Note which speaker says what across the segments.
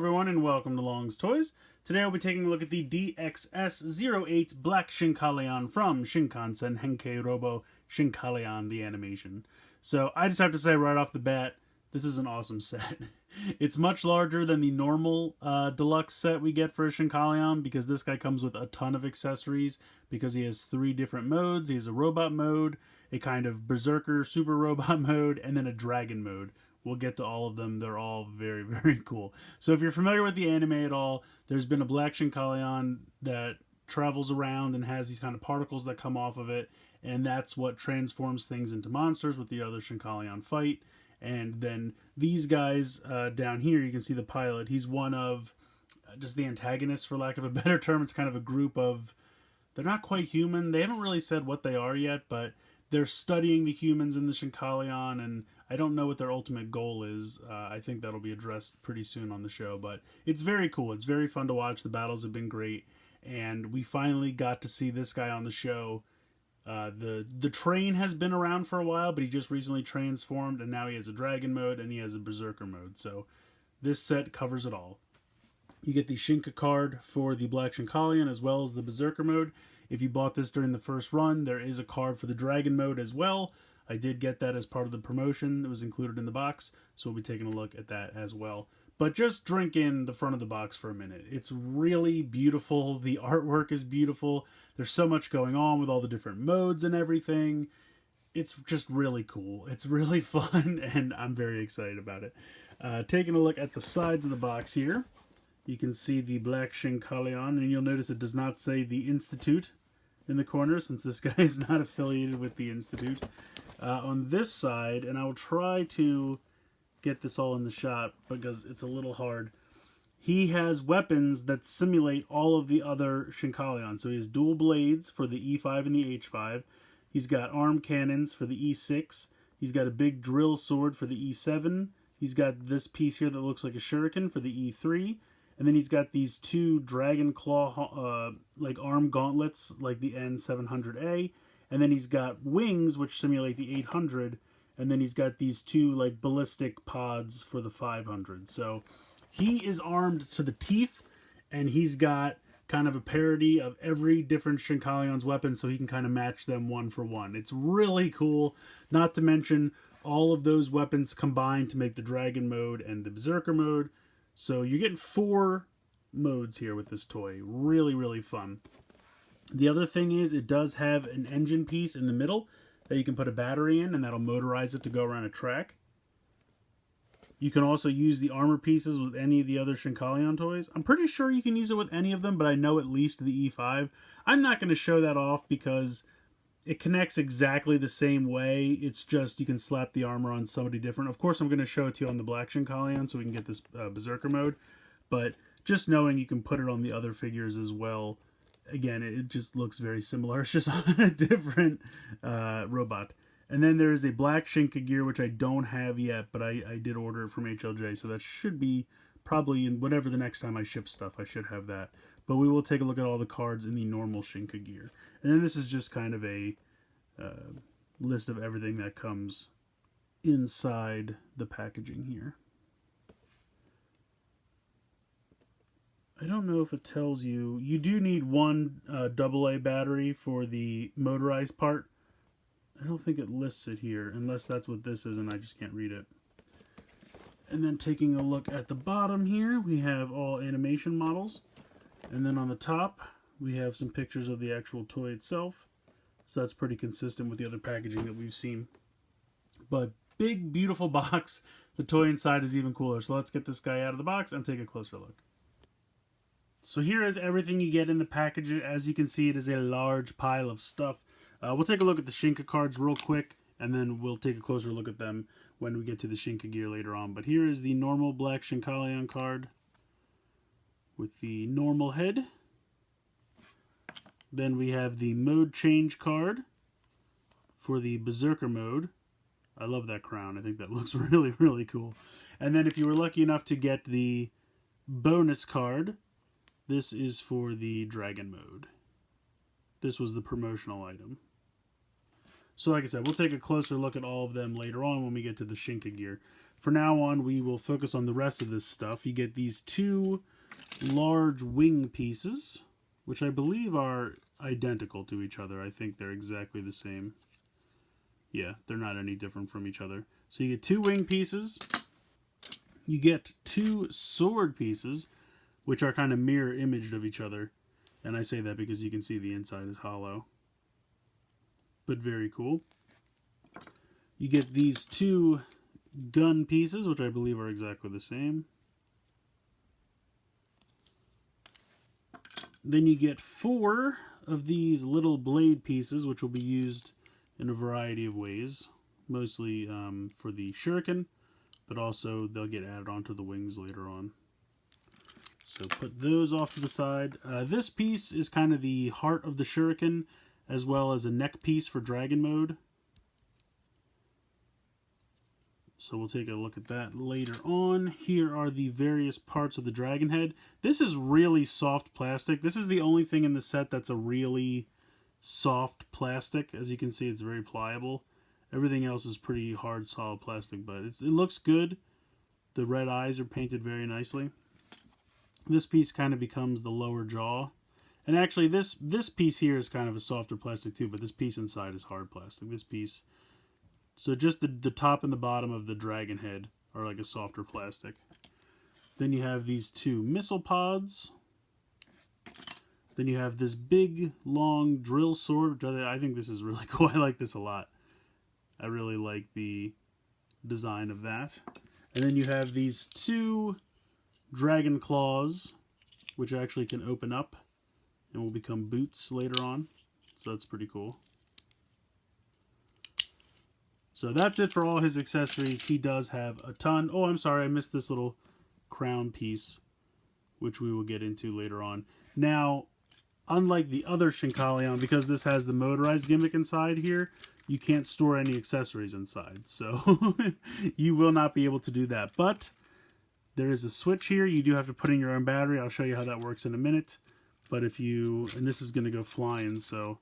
Speaker 1: everyone, and welcome to Long's Toys. Today I'll be taking a look at the DXS08 Black Shinkalion from Shinkansen, Henkei, Robo, Shinkalion, the animation. So I just have to say right off the bat, this is an awesome set. It's much larger than the normal deluxe set we get for a Shinkalion, because this guy comes with a ton of accessories, because he has 3 different modes. He has a robot mode, a kind of Berserker super robot mode, and then a dragon mode. We'll get to all of them. They're all very, very cool. So if you're familiar with the anime at all, there's been a Black Shinkalion that travels around and has these kind of particles that come off of it, and that's what transforms things into monsters with the other Shinkalion fight. And then these guys down here, you can see the pilot. He's one of just the antagonists, for lack of a better term. It's kind of a group of... They're not quite human. They haven't really said what they are yet, but they're studying the humans in the Shinkalion, and I don't know what their ultimate goal is. I think that'll be addressed pretty soon on the show, but it's very cool. It's very fun to watch. The battles have been great, and we finally got to see this guy on the show. The train has been around for a while, but he just recently transformed, and now he has a dragon mode, and he has a berserker mode, so this set covers it all. You get the Shinka card for the Black Shinkalion as well as the berserker mode. If you bought this during the first run, there is a card for the dragon mode as well. I did get that as part of the promotion. It was included in the box, so we'll be taking a look at that as well. But just drink in the front of the box for a minute. It's really beautiful. The artwork is beautiful. There's so much going on with all the different modes and everything. It's just really cool. It's really fun, and I'm very excited about it. Taking a look at the sides of the box here, you can see the Black Shinkalion, and you'll notice it does not say the Institute in the corner, since this guy is not affiliated with the Institute. On this side, and I will try to get this all in the shot because it's a little hard, he has weapons that simulate all of the other Shinkalion. So he has dual blades for the E5 and the H5. He's got arm cannons for the E6. He's got a big drill sword for the E7. He's got this piece here that looks like a shuriken for the E3. And then he's got these 2 dragon claw like arm gauntlets like the N700A. And then he's got wings which simulate the 800. And then he's got these 2 like ballistic pods for the 500. So he is armed to the teeth, and he's got kind of a parody of every different Shinkalion's weapon, so he can kind of match them one for one. It's really cool, not to mention all of those weapons combined to make the dragon mode and the berserker mode. So you're getting 4 modes here with this toy. Really, really fun. The other thing is it does have an engine piece in the middle that you can put a battery in, and that'll motorize it to go around a track. You can also use the armor pieces with any of the other Shinkalion toys. I'm pretty sure you can use it with any of them, but I know at least the E5. I'm not going to show that off because it connects exactly the same way. It's just you can slap the armor on somebody different. Of course, I'm going to show it to you on the Black Shinkalion so we can get this Berserker mode. But just knowing you can put it on the other figures as well, again, it just looks very similar. It's just on a different robot. And then there's a Black Shinka gear, which I don't have yet, but I did order it from HLJ, so that should be probably in whatever the next time I ship stuff, I should have that. But we will take a look at all the cards in the normal Shinka gear. And then this is just kind of a list of everything that comes inside the packaging here. I don't know if it tells you. You do need one AA battery for the motorized part. I don't think it lists it here, unless that's what this is and I just can't read it. And then taking a look at the bottom here, we have all animation models. And then on the top, we have some pictures of the actual toy itself. So that's pretty consistent with the other packaging that we've seen. But big, beautiful box. The toy inside is even cooler. So let's get this guy out of the box and take a closer look. So here is everything you get in the package. As you can see, it is a large pile of stuff. We'll take a look at the Shinka cards real quick, and then we'll take a closer look at them when we get to the Shinka gear later on. But here is the normal Black Shinkalion card with the normal head. Then we have the mode change card for the Berserker mode. I love that crown. I think that looks really, really cool. And then if you were lucky enough to get the bonus card, this is for the dragon mode. This was the promotional item. So like I said, we'll take a closer look at all of them later on when we get to the Shinka gear. for now on, we will focus on the rest of this stuff. You get these two large wing pieces, which I believe are identical to each other. I think they're exactly the same. Yeah, they're not any different from each other. So you get two wing pieces. You get two sword pieces, which are kind of mirror imaged of each other. And I say that because you can see the inside is hollow. But very cool. You get these two gun pieces, which I believe are exactly the same. Then you get four of these little blade pieces, which will be used in a variety of ways. Mostly for the shuriken, but also they'll get added onto the wings later on. So put those off to the side. This piece is kind of the heart of the shuriken, as well as a neck piece for dragon mode. So we'll take a look at that later on. Here are the various parts of the dragon head. This is really soft plastic. This is the only thing in the set that's a really soft plastic. As you can see, it's very pliable. Everything else is pretty hard, solid plastic, but it looks good. The red eyes are painted very nicely. This piece kind of becomes the lower jaw. And actually, this piece here is kind of a softer plastic too, but this piece inside is hard plastic. This piece... So just the top and the bottom of the dragon head are like a softer plastic. Then you have these two missile pods. Then you have this big, long drill sword, which I think this is really cool. I like this a lot. I really like the design of that. And then you have these two dragon claws, which actually can open up and will become boots later on. So that's pretty cool. So that's it for all his accessories. He does have a ton. Oh, I'm sorry, I missed this little crown piece, which we will get into later on. Now, unlike the other Shinkalion, because this has the motorized gimmick inside here, you can't store any accessories inside. So you will not be able to do that. But there is a switch here. You do have to put in your own battery. I'll show you how that works in a minute. But if you, and this is going to go flying, so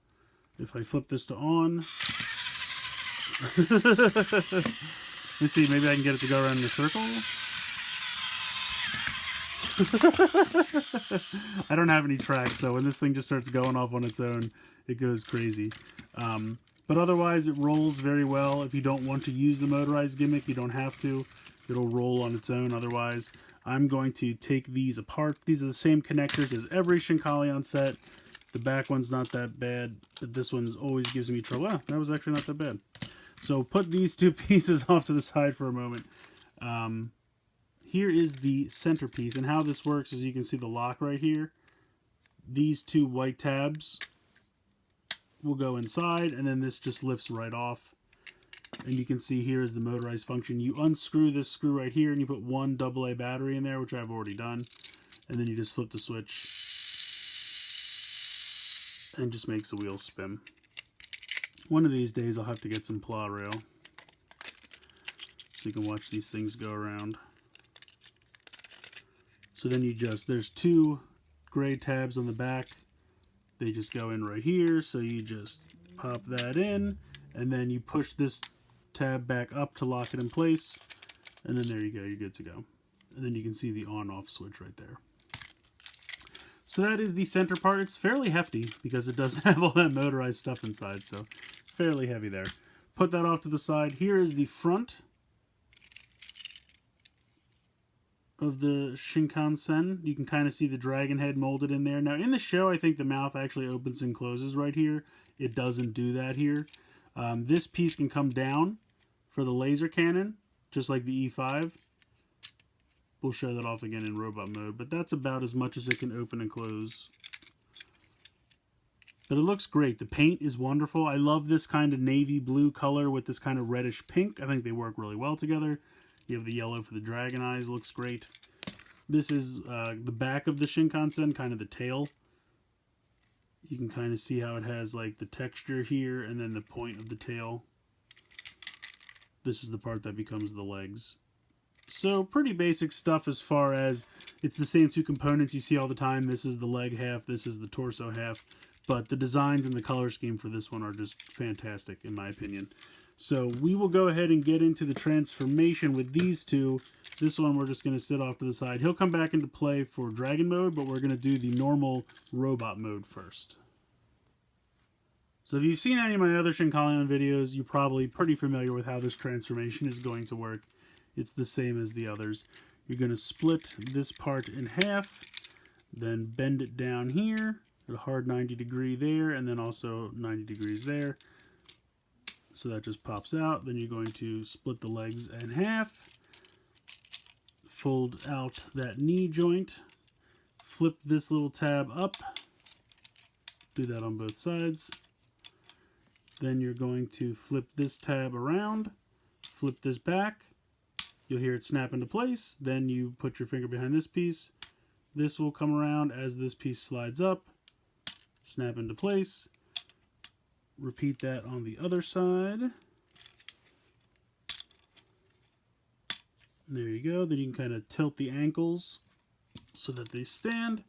Speaker 1: if I flip this to on... Let's see, maybe I can get it to go around in a circle. I don't have any tracks, so when this thing just starts going off on its own, it goes crazy. But otherwise, it rolls very well. If you don't want to use the motorized gimmick, you don't have to. It'll roll on its own otherwise. I'm going to take these apart. These are the same connectors as every Shinkalion set. The back one's not that bad, but this one always gives me trouble. Ah, that was actually not that bad. So put these two pieces off to the side for a moment. Here is the centerpiece, and how this works is you can see the lock right here. These two white tabs will go inside, and then this just lifts right off. And you can see here is the motorized function. You unscrew this screw right here, and you put one AA battery in there, which I've already done. And then you just flip the switch, and just makes the wheels spin. One of these days I'll have to get some plow rail so you can watch these things go around. So then you just, there's two gray tabs on the back. They just go in right here, so you just pop that in, and then you push this tab back up to lock it in place, and then there you go, you're good to go. And then you can see the on-off switch right there. So that is the center part. It's fairly hefty because it doesn't have all that motorized stuff inside, so fairly heavy there. Put that off to the side. Here is the front of the Shinkansen. You can kind of see the dragon head molded in there. Now in the show, I think the mouth actually opens and closes right here. It doesn't do that here. This piece can come down for the laser cannon, just like the E5. We'll show that off again in robot mode, but that's about as much as it can open and close. But it looks great. The paint is wonderful. I love this kind of navy blue color with this kind of reddish pink. I think they work really well together. You have the yellow for the dragon eyes. Looks great. This is the back of the Shinkansen, kind of the tail. You can kind of see how it has like the texture here and then the point of the tail. This is the part that becomes the legs. So pretty basic stuff as far as it's the same two components you see all the time. This is the leg half, this is the torso half. But the designs and the color scheme for this one are just fantastic in my opinion. So we will go ahead and get into the transformation with these two. This one we're just going to sit off to the side. He'll come back into play for dragon mode, but we're going to do the normal robot mode first. So if you've seen any of my other Shinkalion videos, you're probably pretty familiar with how this transformation is going to work. It's the same as the others. You're going to split this part in half, then bend it down here, at a hard 90 degree there, and then also 90 degrees there. So that just pops out. Then you're going to split the legs in half, fold out that knee joint, flip this little tab up, do that on both sides. Then you're going to flip this tab around, flip this back, you'll hear it snap into place. Then you put your finger behind this piece, this will come around as this piece slides up, snap into place. Repeat that on the other side. There you go. Then you can kind of tilt the ankles so that they stand.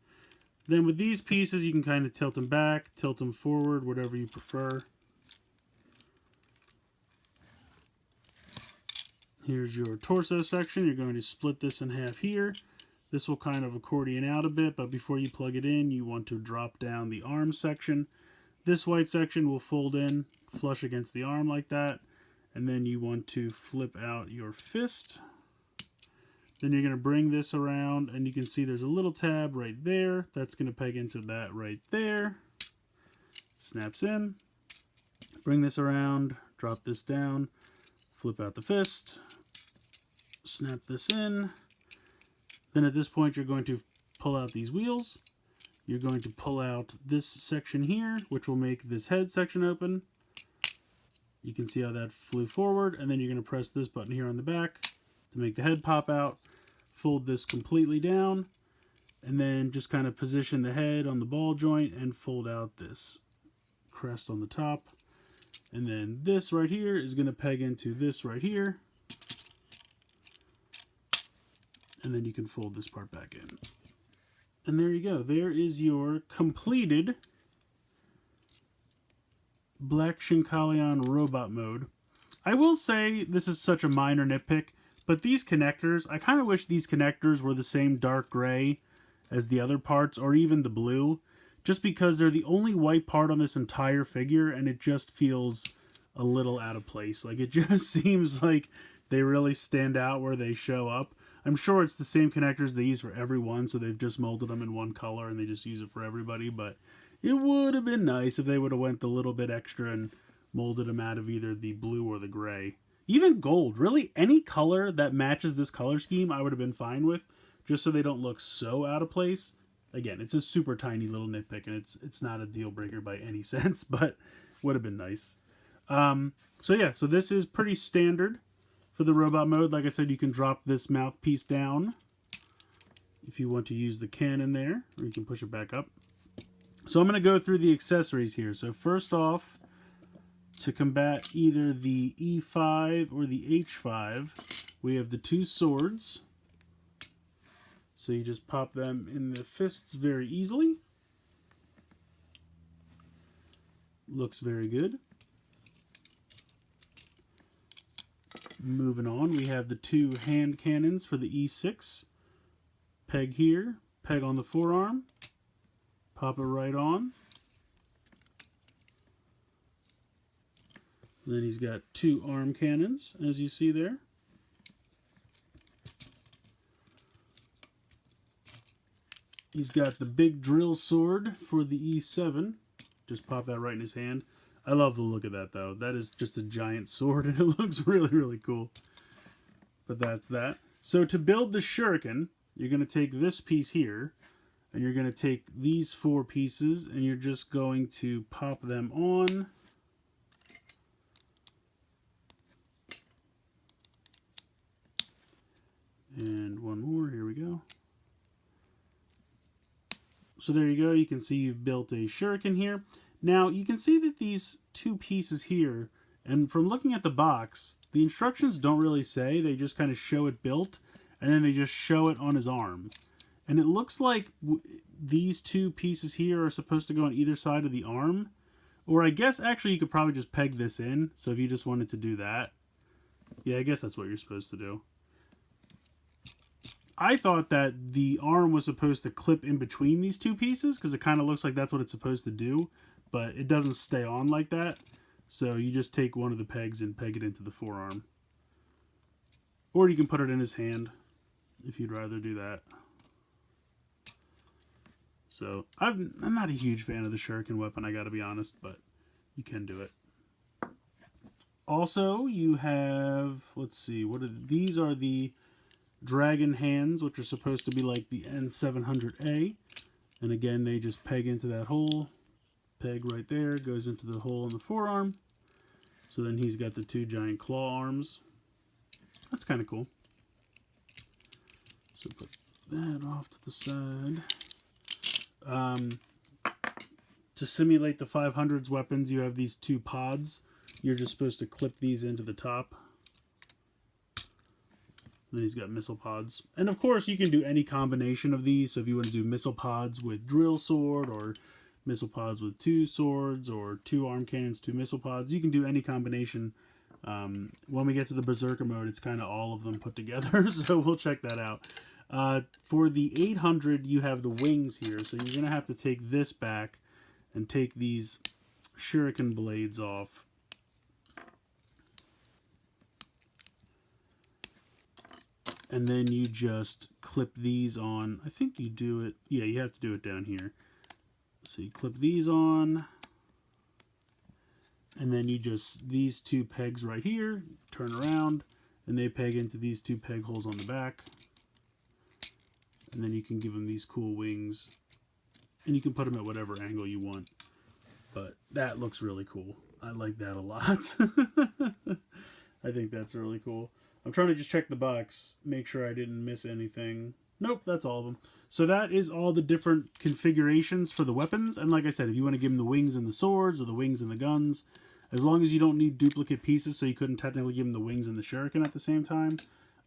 Speaker 1: Then with these pieces, you can kind of tilt them back, tilt them forward, whatever you prefer. Here's your torso section. You're going to split this in half here. This will kind of accordion out a bit, but before you plug it in, you want to drop down the arm section. This white section will fold in flush against the arm like that. And then you want to flip out your fist. Then you're going to bring this around, and you can see there's a little tab right there. That's going to peg into that right there. Snaps in. Bring this around, drop this down, flip out the fist, snap this in. Then at this point, you're going to pull out these wheels. You're going to pull out this section here, which will make this head section open. You can see how that flew forward, and then you're going to press this button here on the back to make the head pop out. Fold this completely down, and then just kind of position the head on the ball joint and fold out this crest on the top. And then this right here is going to peg into this right here. And then you can fold this part back in. And there you go. There is your completed Black Shinkalion robot mode. I will say this is such a minor nitpick, but these connectors, I kind of wish these connectors were the same dark gray as the other parts, or even the blue, just because they're the only white part on this entire figure, and it just feels a little out of place. Like, it just seems like they really stand out where they show up. I'm sure it's the same connectors they use for everyone, so they've just molded them in one color and they just use it for everybody, but it would have been nice if they would have went a little bit extra and molded them out of either the blue or the gray. Even gold. Really, any color that matches this color scheme I would have been fine with, just so they don't look so out of place. Again, it's a super tiny little nitpick, and it's not a deal breaker by any sense, but would have been nice. So yeah, so this is pretty standard for the robot mode. Like I said, you can drop this mouthpiece down if you want to use the cannon there, or you can push it back up. So I'm going to go through the accessories here. So first off, to combat either the E5 or the H5, we have the two swords. So you just pop them in the fists very easily. Looks very good. Moving on, we have the two hand cannons for the E6. Peg here, peg on the forearm, pop it right on. Then he's got two arm cannons, as you see there. He's got the big drill sword for the E7. Just pop that right in his hand. I love the look of that, though. That is just a giant sword, and it looks really, really cool. But that's that. So to build the shuriken, you're going to take this piece here, and you're going to take these four pieces, and you're just going to pop them on. And one more. Here we go. So there you go. You can see you've built a shuriken here. Now, you can see that these two pieces here, and from looking at the box, the instructions don't really say. They just kind of show it built, and then they just show it on his arm. And it looks like these two pieces here are supposed to go on either side of the arm, Or I guess actually you could probably just peg this in. So if you just wanted to do that, yeah, I guess that's what you're supposed to do. I thought that the arm was supposed to clip in between these two pieces because it kind of looks like that's what it's supposed to do, but it doesn't stay on like that. So you just take one of the pegs and peg it into the forearm. Or you can put it in his hand if you'd rather do that. So I'm not a huge fan of the shuriken weapon, I gotta be honest, but you can do it. Also, you have, let's see, these are the dragon hands, which are supposed to be like the N700A. And again, they just peg into that hole. Peg right there, goes into the hole in the forearm. So then he's got the two giant claw arms. That's kind of cool. So put that off to the side. To simulate the 500's weapons, you have these two pods. You're just supposed to clip these into the top. Then he's got missile pods. And of course, you can do any combination of these. So if you want to do missile pods with drill sword, or missile pods with two swords, or two arm cannons, two missile pods, you can do any combination. When we get to the Berserker mode, it's kind of all of them put together. So we'll check that out. For the 800, you have the wings here. So you're going to have to take this back and take these shuriken blades off. And then you just clip these on. I think you do it. Yeah, you have to do it down here. So you clip these on. And then you just, these two pegs right here, turn around, and they peg into these two peg holes on the back. And then you can give them these cool wings. And you can put them at whatever angle you want. But that looks really cool. I like that a lot. I think that's really cool. I'm trying to just check the box, make sure I didn't miss anything. Nope, that's all of them. So that is all the different configurations for the weapons. And like I said, if you want to give them the wings and the swords, or the wings and the guns, as long as you don't need duplicate pieces, so you couldn't technically give him the wings and the shuriken at the same time.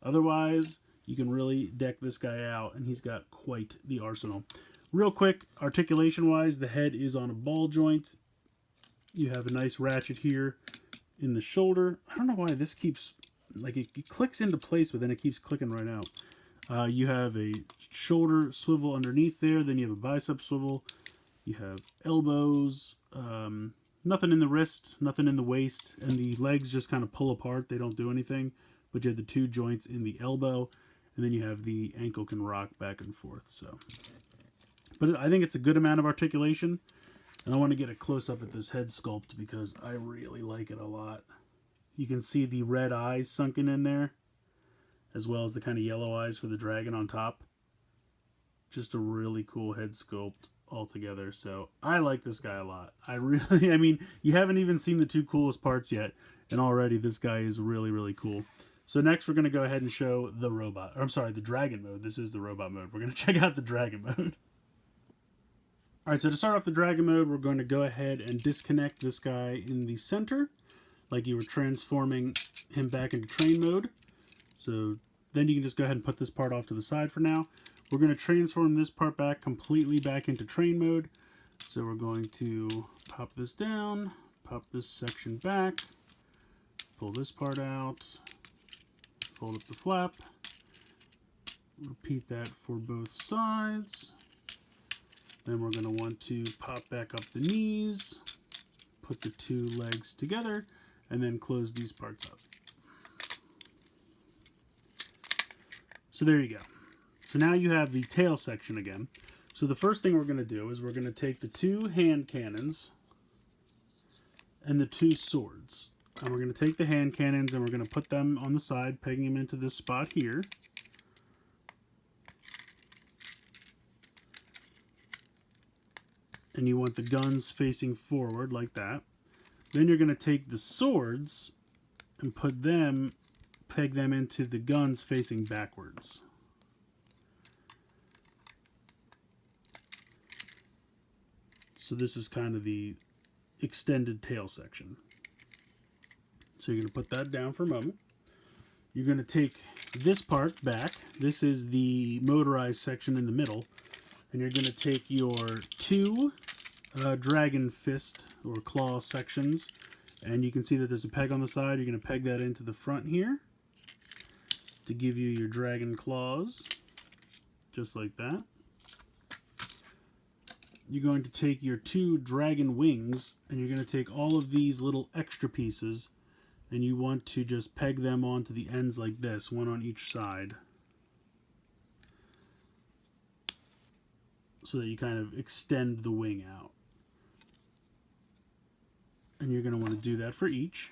Speaker 1: Otherwise, you can really deck this guy out, and he's got quite the arsenal. Real quick, articulation-wise, the head is on a ball joint. You have a nice ratchet here in the shoulder. I don't know why this keeps... Like, it clicks into place, but then it keeps clicking right out. You have a shoulder swivel underneath there. Then you have a bicep swivel. You have elbows. Nothing in the wrist. Nothing in the waist. And the legs just kind of pull apart. They don't do anything. But you have the two joints in the elbow. And then you have the ankle can rock back and forth. So, but I think it's a good amount of articulation. And I want to get a close-up at this head sculpt because I really like it a lot. You can see the red eyes sunken in there, as well as the kind of yellow eyes for the dragon on top. Just a really cool head sculpt altogether. So I like this guy a lot. I mean, you haven't even seen the two coolest parts yet, and already this guy is really, really cool. So next we're going to go ahead and show the robot. Or I'm sorry, the dragon mode. This is the robot mode. We're going to check out the dragon mode. Alright, so to start off the dragon mode, we're going to go ahead and disconnect this guy in the center, like you were transforming him back into train mode. So then you can just go ahead and put this part off to the side for now. We're going to transform this part back completely back into train mode. So we're going to pop this down, pop this section back, pull this part out, fold up the flap, repeat that for both sides. Then we're going to want to pop back up the knees, put the two legs together, and then close these parts up. So there you go. So now you have the tail section again. So the first thing we're going to do is we're going to take the two hand cannons and the two swords. And we're going to take the hand cannons and we're going to put them on the side, pegging them into this spot here. And you want the guns facing forward like that. Then you're going to take the swords and put them, peg them into the guns facing backwards. So this is kind of the extended tail section. So you're going to put that down for a moment. You're going to take this part back. This is the motorized section in the middle. And you're going to take your two dragon fist or claw sections. And you can see that there's a peg on the side. You're going to peg that into the front here to give you your dragon claws, just like that. You're going to take your 2 dragon wings, and you're going to take all of these little extra pieces, and you want to just peg them onto the ends like this, one on each side, so that you kind of extend the wing out. And you're going to want to do that for each.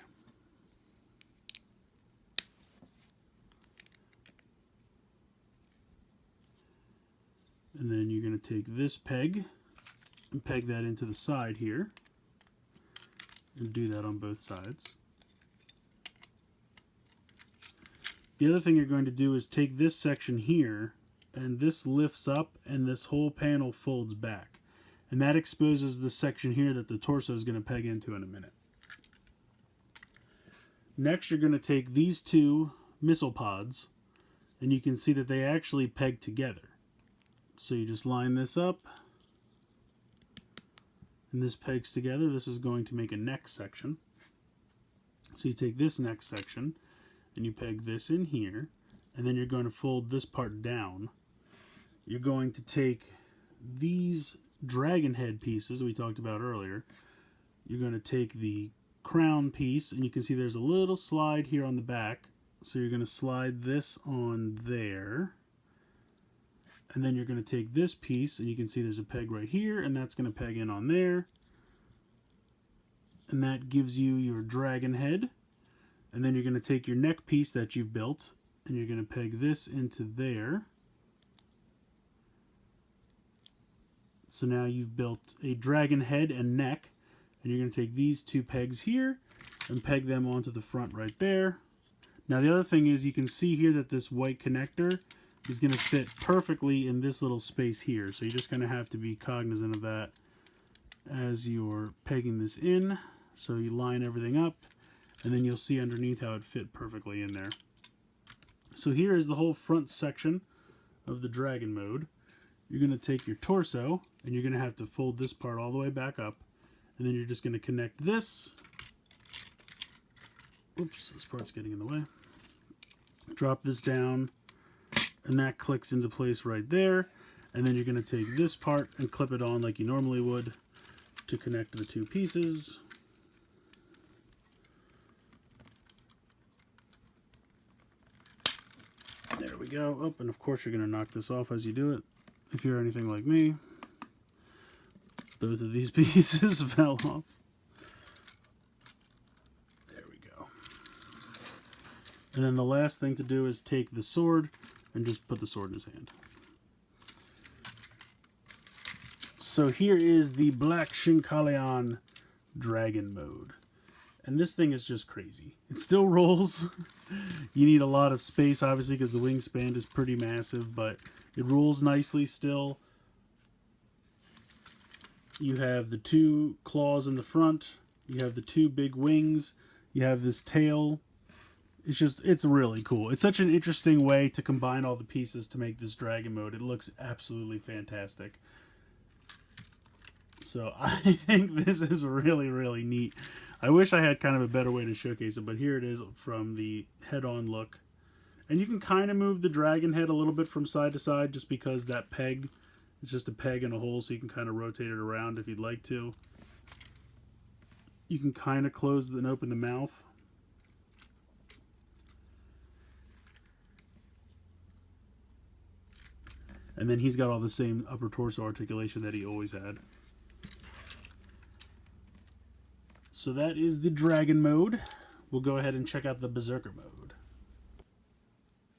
Speaker 1: And then you're going to take this peg and peg that into the side here. And do that on both sides. The other thing you're going to do is take this section here, and this lifts up and this whole panel folds back. And that exposes the section here that the torso is going to peg into in a minute. Next, you're going to take these 2 missile pods, and you can see that they actually peg together. So you just line this up, and this pegs together. This is going to make a neck section. So you take this neck section, and you peg this in here, and then you're going to fold this part down. You're going to take these dragon head pieces we talked about earlier. You're going to take the crown piece, and you can see there's a little slide here on the back. So you're going to slide this on there. And then you're going to take this piece, and you can see there's a peg right here, and that's going to peg in on there. And that gives you your dragon head. And then you're going to take your neck piece that you've built, and you're going to peg this into there. So now you've built a dragon head and neck, and you're going to take these 2 pegs here and peg them onto the front right there. Now the other thing is, you can see here that this white connector is going to fit perfectly in this little space here. So you're just going to have to be cognizant of that as you're pegging this in. So you line everything up, and then you'll see underneath how it fit perfectly in there. So here is the whole front section of the dragon mode. You're going to take your torso, and you're going to have to fold this part all the way back up, and then you're just going to connect this. Oops, this part's getting in the way. Drop this down, and that clicks into place right there. And then you're going to take this part and clip it on like you normally would to connect the 2 pieces. There we go. Oh, and of course you're going to knock this off as you do it. If you're anything like me, both of these pieces fell off. There we go. And then the last thing to do is take the sword and just put the sword in his hand. So here is the Black Shinkalion Dragon mode. And this thing is just crazy. It still rolls. You need a lot of space, obviously, because the wingspan is pretty massive, but it rolls nicely still. You have the 2 claws in the front. You have the 2 big wings. You have this tail. It's really cool. It's such an interesting way to combine all the pieces to make this dragon mode. It looks absolutely fantastic. So I think this is really, really neat. I wish I had kind of a better way to showcase it, but here it is from the head-on look. And you can kind of move the dragon head a little bit from side to side just because that peg is just a peg and a hole, so you can kind of rotate it around if you'd like to. You can kind of close and open the mouth. And then he's got all the same upper torso articulation that he always had. So that is the dragon mode. We'll go ahead and check out the Berserker mode.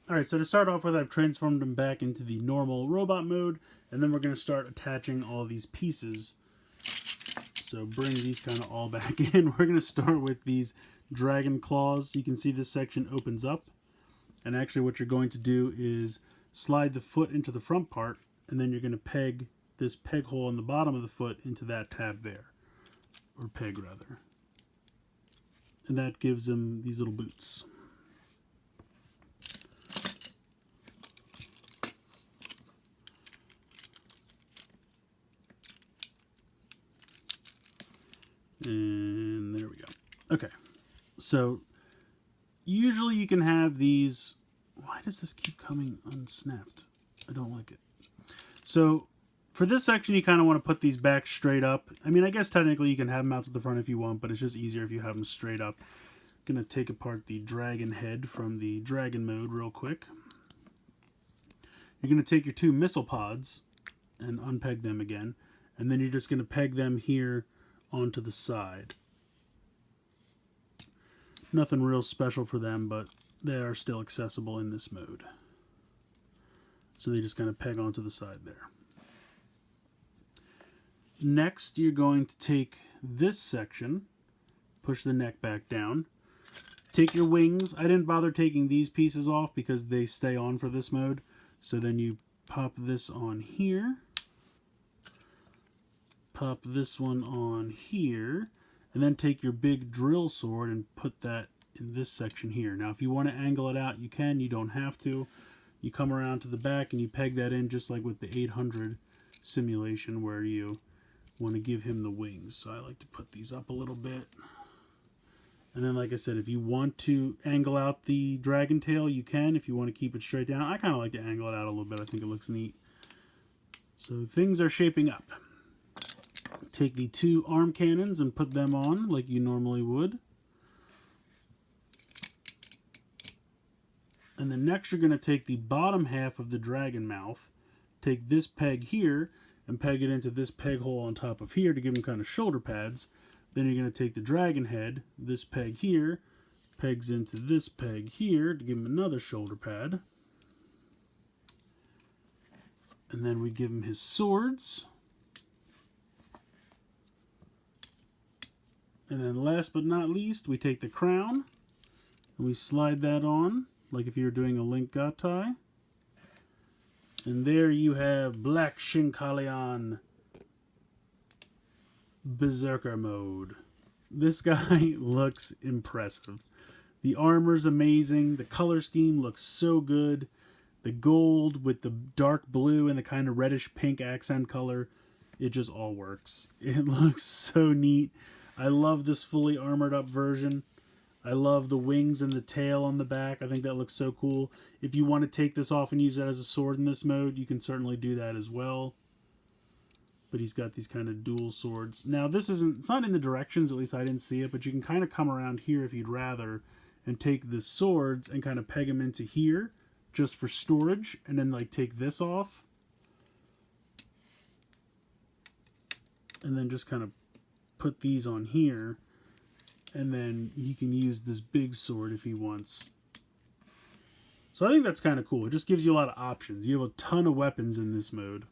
Speaker 1: Alright, so to start off with, I've transformed him back into the normal robot mode, and then we're going to start attaching all these pieces. So bring these kind of all back in. We're going to start with these dragon claws. You can see this section opens up, and actually what you're going to do is slide the foot into the front part, and then you're going to peg this peg hole in the bottom of the foot into that tab there, or peg rather. And that gives them these little boots. And there we go. Okay, so usually you can have these. Why does this keep coming unsnapped? I don't like it. So for this section, you kind of want to put these back straight up. I mean, I guess technically you can have them out to the front if you want, but it's just easier if you have them straight up. I'm going to take apart the dragon head from the dragon mode real quick. You're going to take your two missile pods and unpeg them again, and then you're just going to peg them here onto the side. Nothing real special for them, but they are still accessible in this mode. So they just kind of peg onto the side there. Next, you're going to take this section, push the neck back down, take your wings. I didn't bother taking these pieces off because they stay on for this mode. So then you pop this on here, pop this one on here, and then take your big drill sword and put that in this section here. Now if you want to angle it out, you can. You don't have to. You come around to the back and you peg that in just like with the 800 simulation where you want to give him the wings. So I like to put these up a little bit. And then, like I said, if you want to angle out the dragon tail, you can. If you want to keep it straight down, I kind of like to angle it out a little bit. I think it looks neat. So things are shaping up. Take the two arm cannons and put them on like you normally would. And then next you're going to take the bottom half of the dragon mouth, take this peg here, and peg it into this peg hole on top of here to give them kind of shoulder pads. Then you're going to take the dragon head, this peg here, pegs into this peg here to give him another shoulder pad. And then we give him his swords. And then last but not least, we take the crown and we slide that on, like if you were doing a Link Gatai. And there you have Black Shinkalion Berserker mode. This guy looks impressive. The armor's amazing. The color scheme looks so good. The gold with the dark blue and the kind of reddish pink accent color, it just all works. It looks so neat. I love this fully armored up version. I love the wings and the tail on the back. I think that looks so cool. If you want to take this off and use it as a sword in this mode, you can certainly do that as well. But he's got these kind of dual swords. Now this isn't, it's not in the directions, at least I didn't see it, but you can kind of come around here if you'd rather and take the swords and kind of peg them into here just for storage, and then like take this off. And then just kind of put these on here, and then he can use this big sword if he wants. So I think that's kind of cool. It just gives you a lot of options. You have a ton of weapons in this mode.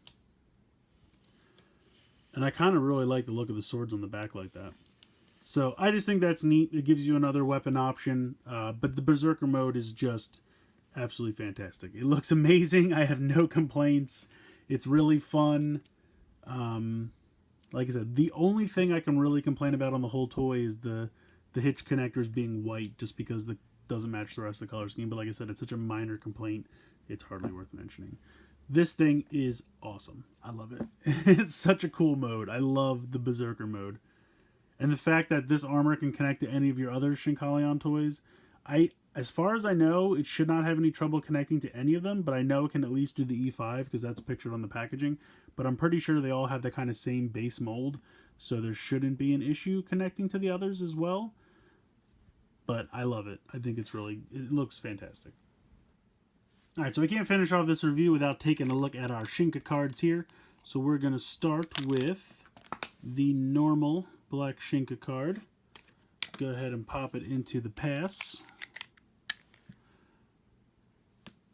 Speaker 1: And I kind of really like the look of the swords on the back like that. So I just think that's neat. It gives you another weapon option. But the Berserker mode is just absolutely fantastic. It looks amazing. I have no complaints. It's really fun. Like I said, the only thing I can really complain about on the whole toy is the hitch connectors being white, just because it doesn't match the rest of the color scheme. But like I said, it's such a minor complaint, it's hardly worth mentioning. This thing is awesome. I love it. It's such a cool mode. I love the Berserker mode. And the fact that this armor can connect to any of your other Shinkalion toys, as far as I know, it should not have any trouble connecting to any of them, but I know it can at least do the E5 because that's pictured on the packaging. But I'm pretty sure they all have the kind of same base mold, so there shouldn't be an issue connecting to the others as well. But I love it. I think it looks fantastic. Alright, so we can't finish off this review without taking a look at our Shinka cards here. So we're going to start with the normal Black Shinka card. Go ahead and pop it into the pass.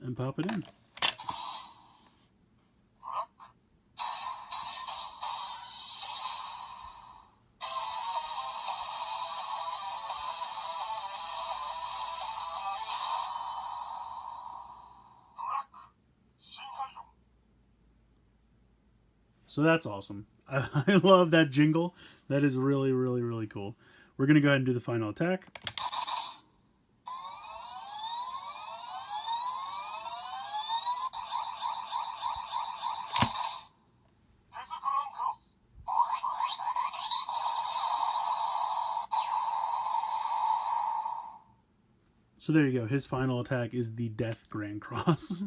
Speaker 1: And pop it in. So that's awesome. I love that jingle. That is really, really, really cool. We're going to go ahead and do the final attack. So there you go. His final attack is the Death Grand Cross.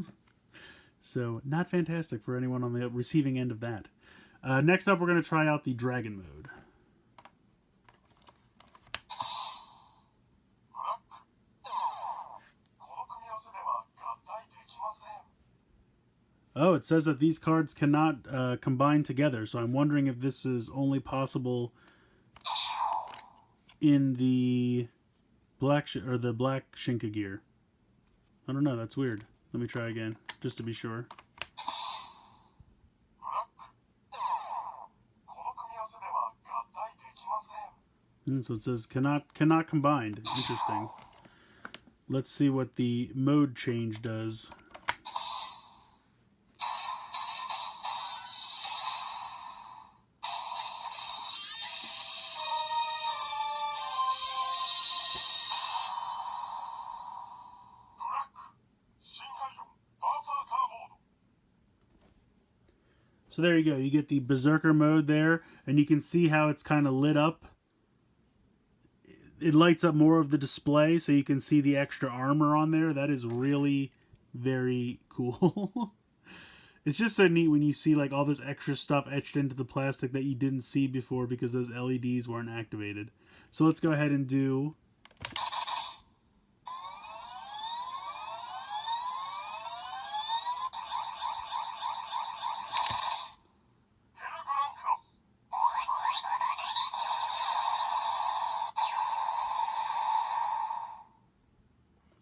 Speaker 1: So not fantastic for anyone on the receiving end of that. Next up, we're going to try out the Dragon mode. Oh, it says that these cards cannot combine together, so I'm wondering if this is only possible in the black Shinkagear. I don't know, that's weird. Let me try again, just to be sure. So it says cannot combined. Interesting. Let's see what the mode change does. So there you go. You get the Berserker mode there, and you can see how it's kind of lit up. It lights up more of the display, so you can see the extra armor on there. That is really very cool. It's just so neat when you see like all this extra stuff etched into the plastic that you didn't see before because those LEDs weren't activated. So let's go ahead and do...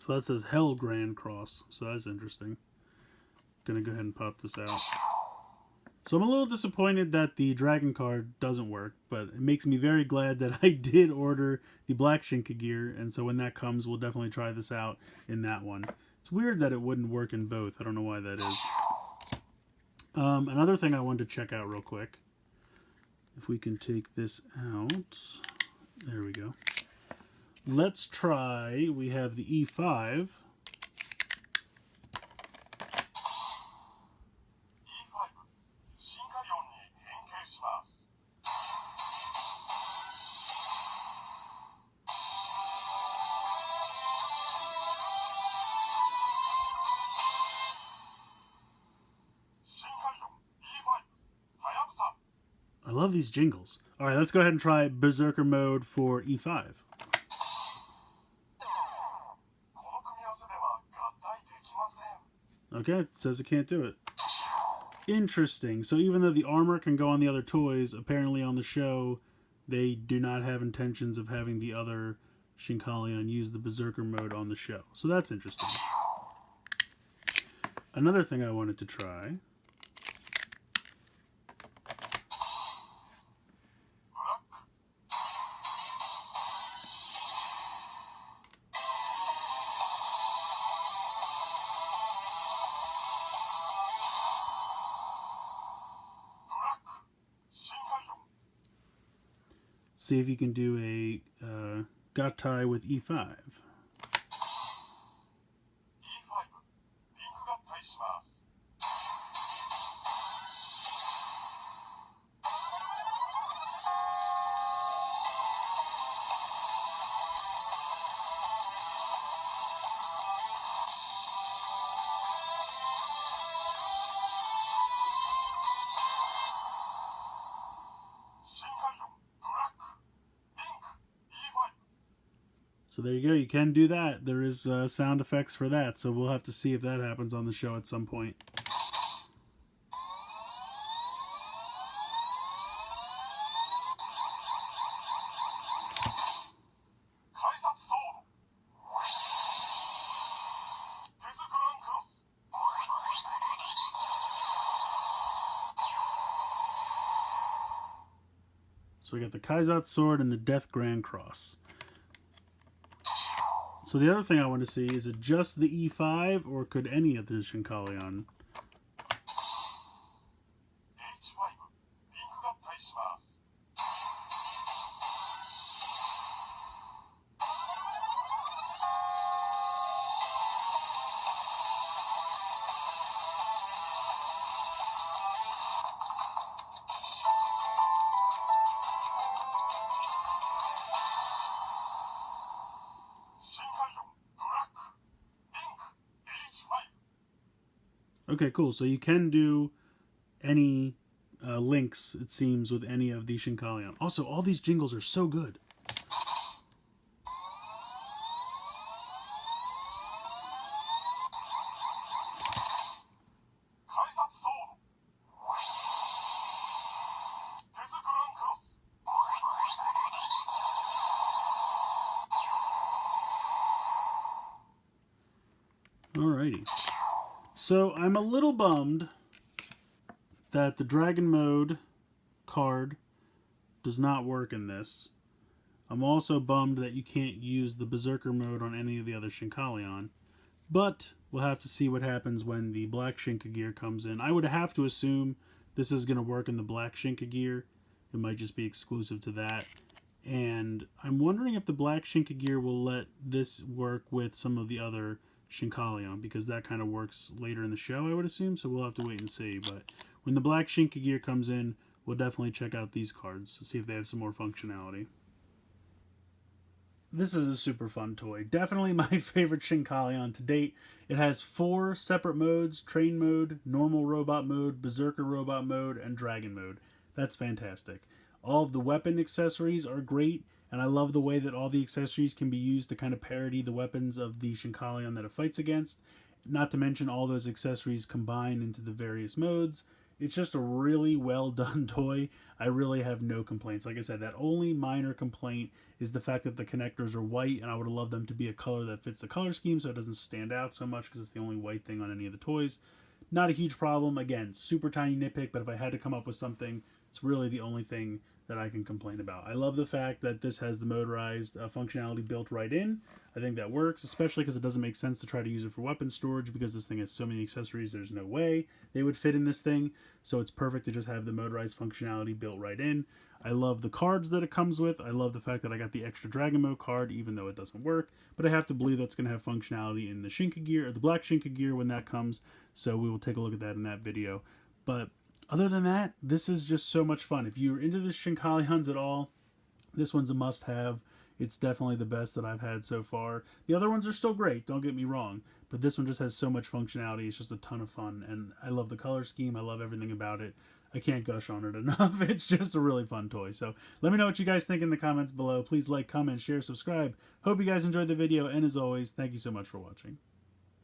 Speaker 1: So that says Hell Grand Cross, so that's interesting. Gonna go ahead and pop this out. So I'm a little disappointed that the Dragon card doesn't work, but it makes me very glad that I did order the Black Shinkagear, and so when that comes, we'll definitely try this out in that one. It's weird that it wouldn't work in both. I don't know why that is. Another thing I wanted to check out real quick. If we can take this out. There we go. Let's try, we have the E5. I love these jingles. Alright, let's go ahead and try Berserker mode for E5. Okay, it says it can't do it. Interesting. So even though the armor can go on the other toys, apparently on the show, they do not have intentions of having the other Shinkalion use the Berserker mode on the show. So that's interesting. Another thing I wanted to try... see if you can do a Gatai with E5. So there you go, you can do that. There is sound effects for that, so we'll have to see if that happens on the show at some point. So we got the Kaizat Sword and the Death Grand Cross. So the other thing I want to see, is it just the E5, or could any of the Shinkalion? Okay, cool. So you can do any links, it seems, with any of the Shinkalion. Also, all these jingles are so good. Alrighty. So I'm a little bummed that the Dragon Mode card does not work in this. I'm also bummed that you can't use the Berserker mode on any of the other Shinkalion. But we'll have to see what happens when the Black Shinkagear comes in. I would have to assume this is going to work in the Black Shinkagear. It might just be exclusive to that. And I'm wondering if the Black Shinkagear will let this work with some of the other Shinkalion, because that kind of works later in the show, I would assume. So we'll have to wait and see. But when the Black Shinkagear comes in, we'll definitely check out these cards to see if they have some more functionality. This is a super fun toy. Definitely my favorite Shinkalion to date. It has 4 separate modes: Train Mode, Normal Robot Mode, Berserker Robot Mode, and Dragon Mode. That's fantastic. All of the weapon accessories are great, and I love the way that all the accessories can be used to kind of parody the weapons of the Shinkalion that it fights against. Not to mention all those accessories combined into the various modes. It's just a really well done toy. I really have no complaints. Like I said, that only minor complaint is the fact that the connectors are white, and I would have loved them to be a color that fits the color scheme so it doesn't stand out so much, because it's the only white thing on any of the toys. Not a huge problem. Again, super tiny nitpick, but if I had to come up with something, it's really the only thing that I can complain about. I love the fact that this has the motorized functionality built right in. I think that works, especially because it doesn't make sense to try to use it for weapon storage, because this thing has so many accessories, there's no way they would fit in this thing. So it's perfect to just have the motorized functionality built right in. I love the cards that it comes with. I love the fact that I got the extra Dragon Mode card, even though it doesn't work. But I have to believe that's going to have functionality in the Shinkagear, or the Black Shinkagear, when that comes. So we will take a look at that in that video. But other than that, this is just so much fun. If you're into the Shinkalions at all, this one's a must-have. It's definitely the best that I've had so far. The other ones are still great, don't get me wrong, but this one just has so much functionality. It's just a ton of fun, and I love the color scheme. I love everything about it. I can't gush on it enough. It's just a really fun toy. So let me know what you guys think in the comments below. Please like, comment, share, subscribe. Hope you guys enjoyed the video, and as always, thank you so much for watching.